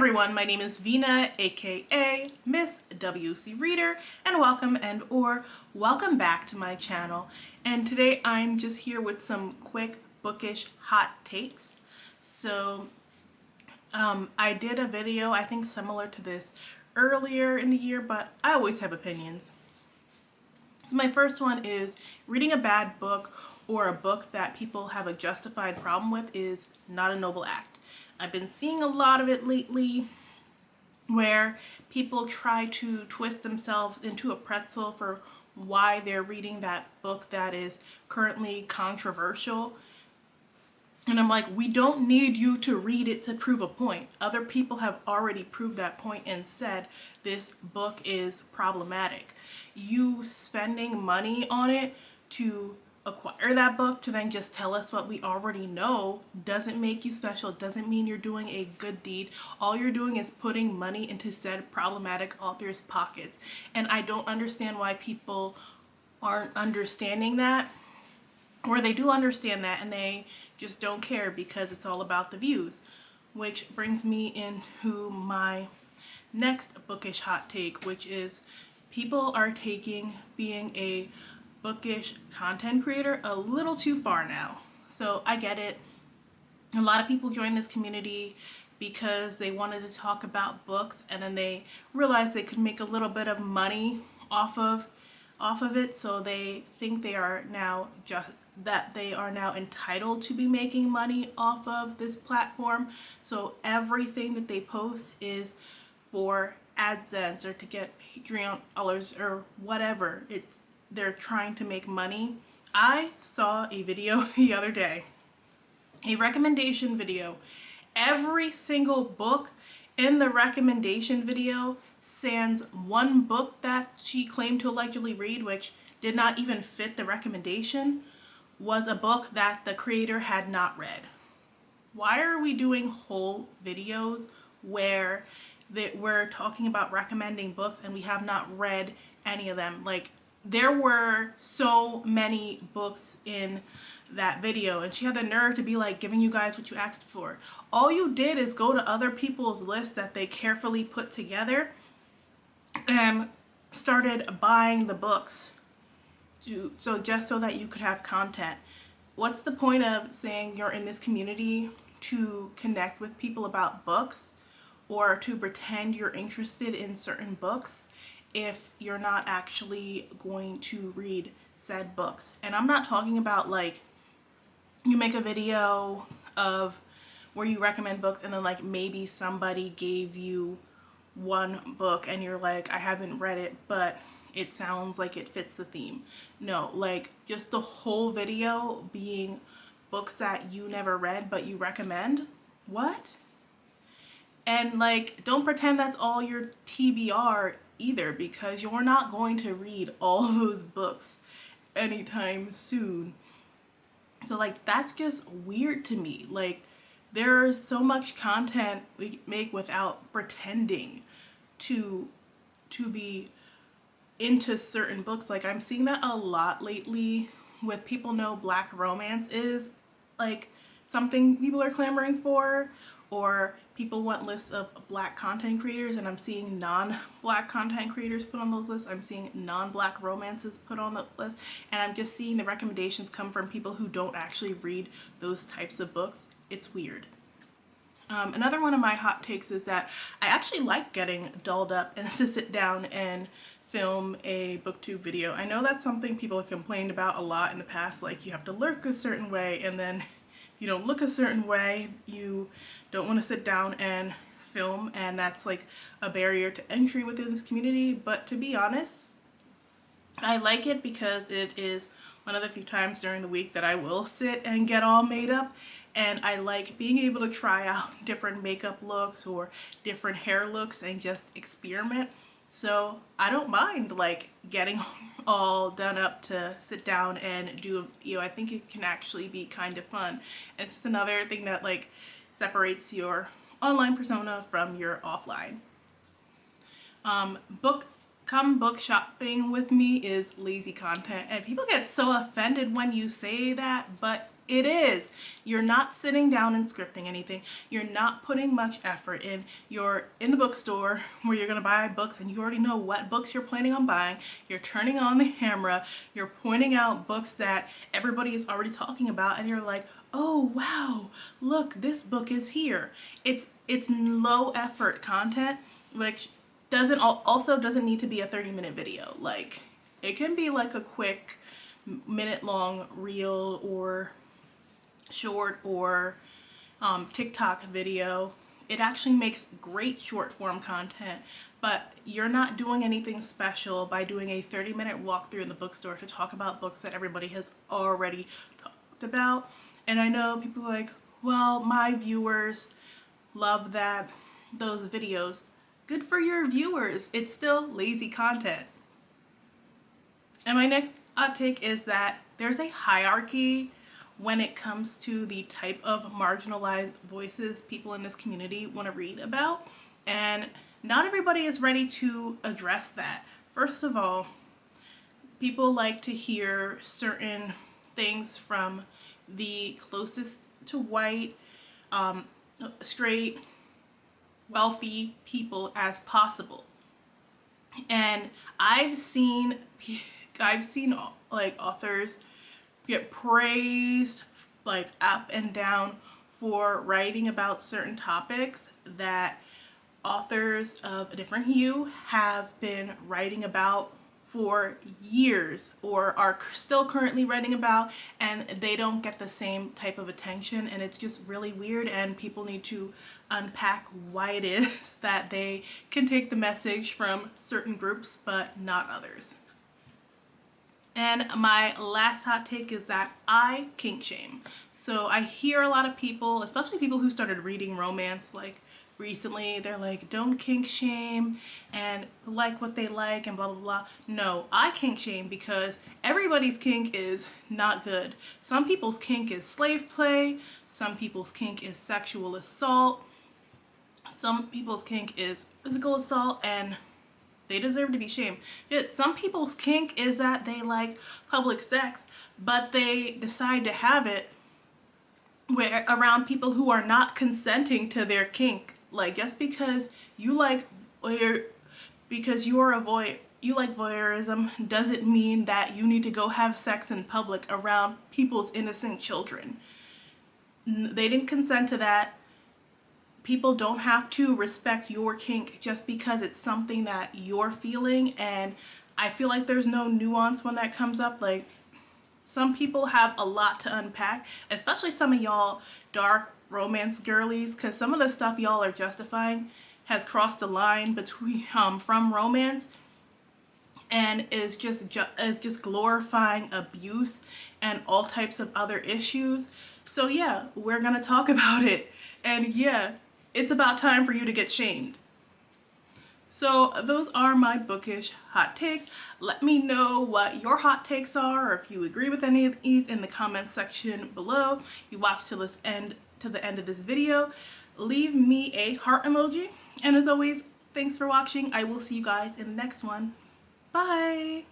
everyone, my name is Vina, aka Miss WC Reader, and welcome back to my channel. And today I'm just here with some quick bookish hot takes. So I did a video, I think similar to this earlier in the year, but I always have opinions. So my first one is reading a bad book or a book that people have a justified problem with is not a noble act. I've been seeing a lot of it lately where people try to twist themselves into a pretzel for why they're reading that book that is currently controversial. And I'm like, we don't need you to read it to prove a point. Other people have already proved that point and said this book is problematic. You spending money on it to acquire that book to then just tell us what we already know doesn't make you special. It doesn't mean you're doing a good deed. All you're doing is putting money into said problematic author's pockets. And I don't understand why people aren't understanding that, or they do understand that and they just don't care because it's all about the views. Which brings me into my next bookish hot take, which is people are taking being a bookish content creator a little too far now. So I get it. A lot of people joined this community because they wanted to talk about books, and then they realized they could make a little bit of money off of it, so they think they are now entitled to be making money off of this platform. So everything that they post is for AdSense or to get Patreon dollars or whatever. They're trying to make money. I saw a video the other day, a recommendation video. Every single book in the recommendation video, sans one book that she claimed to allegedly read, which did not even fit the recommendation, was a book that the creator had not read. Why are we doing whole videos where we're talking about recommending books and we have not read any of them? Like, there were so many books in that video, and she had the nerve to be like, giving you guys what you asked for. All you did is go to other people's lists that they carefully put together and started buying the books just so that you could have content. What's the point of saying you're in this community to connect with people about books or to pretend you're interested in certain books if you're not actually going to read said books? And I'm not talking about like you make a video of where you recommend books and then like maybe somebody gave you one book and you're like, I haven't read it, but it sounds like it fits the theme. No, like just the whole video being books that you never read but you recommend. What? And like, don't pretend that's all your TBR either, because you're not going to read all those books anytime soon. So like, that's just weird to me. Like, there's so much content we make without pretending to be into certain books. Like, I'm seeing that a lot lately with people know Black romance is like something people are clamoring for, or people want lists of Black content creators, and I'm seeing non-Black content creators put on those lists. I'm seeing non-Black romances put on the list, and I'm just seeing the recommendations come from people who don't actually read those types of books. It's weird. Another one of my hot takes is that I actually like getting dolled up and to sit down and film a booktube video. I know that's something people have complained about a lot in the past, like you have to look a certain way, and then you don't look a certain way, you don't want to sit down and film, and that's like a barrier to entry within this community. But to be honest, I like it because it is one of the few times during the week that I will sit and get all made up, and I like being able to try out different makeup looks or different hair looks and just experiment. So I don't mind like getting all done up to sit down and do a video. I think it can actually be kind of fun. And it's just another thing that like separates your online persona from your offline. Book come book shopping with me is lazy content, and people get so offended when you say that, but it is. You're not sitting down and scripting anything. You're not putting much effort in. You're in the bookstore where you're gonna buy books and you already know what books you're planning on buying. You're turning on the camera, you're pointing out books that everybody is already talking about, and you're like, oh wow, look, this book is here. It's low effort content, which also doesn't need to be a 30-minute video. Like, it can be like a quick minute long reel or short or TikTok video. It actually makes great short form content, but you're not doing anything special by doing a 30-minute walkthrough in the bookstore to talk about books that everybody has already talked about. And I know people are like, well, my viewers love those videos. Good for your viewers. It's still lazy content. And my next hot take is that there's a hierarchy when it comes to the type of marginalized voices people in this community want to read about, and not everybody is ready to address that. First of all, people like to hear certain things from the closest to white, straight, wealthy people as possible. And I've seen like authors get praised like up and down for writing about certain topics that authors of a different hue have been writing about for years or are still currently writing about, and they don't get the same type of attention, and it's just really weird, and people need to unpack why it is that they can take the message from certain groups but not others. And my last hot take is that I kink shame. So I hear a lot of people, especially people who started reading romance like recently, they're like, don't kink shame and like what they like and blah blah blah. No, I kink shame because everybody's kink is not good. Some people's kink is slave play, some people's kink is sexual assault, some people's kink is physical assault, and they deserve to be shamed. Yet some people's kink is that they like public sex, but they decide to have it where around people who are not consenting to their kink. Like, just because you like voyeurism doesn't mean that you need to go have sex in public around people's innocent children. They didn't consent to that. People don't have to respect your kink just because it's something that you're feeling, and I feel like there's no nuance when that comes up. Like, some people have a lot to unpack, especially some of y'all dark romance girlies, because some of the stuff y'all are justifying has crossed the line between from romance and is just glorifying abuse and all types of other issues. So yeah, we're gonna talk about it, and yeah, it's about time for you to get shamed. So those are my bookish hot takes. Let me know what your hot takes are, or if you agree with any of these in the comments section below. If you watched to the end of this video, leave me a heart emoji. And as always, thanks for watching. I will see you guys in the next one. Bye!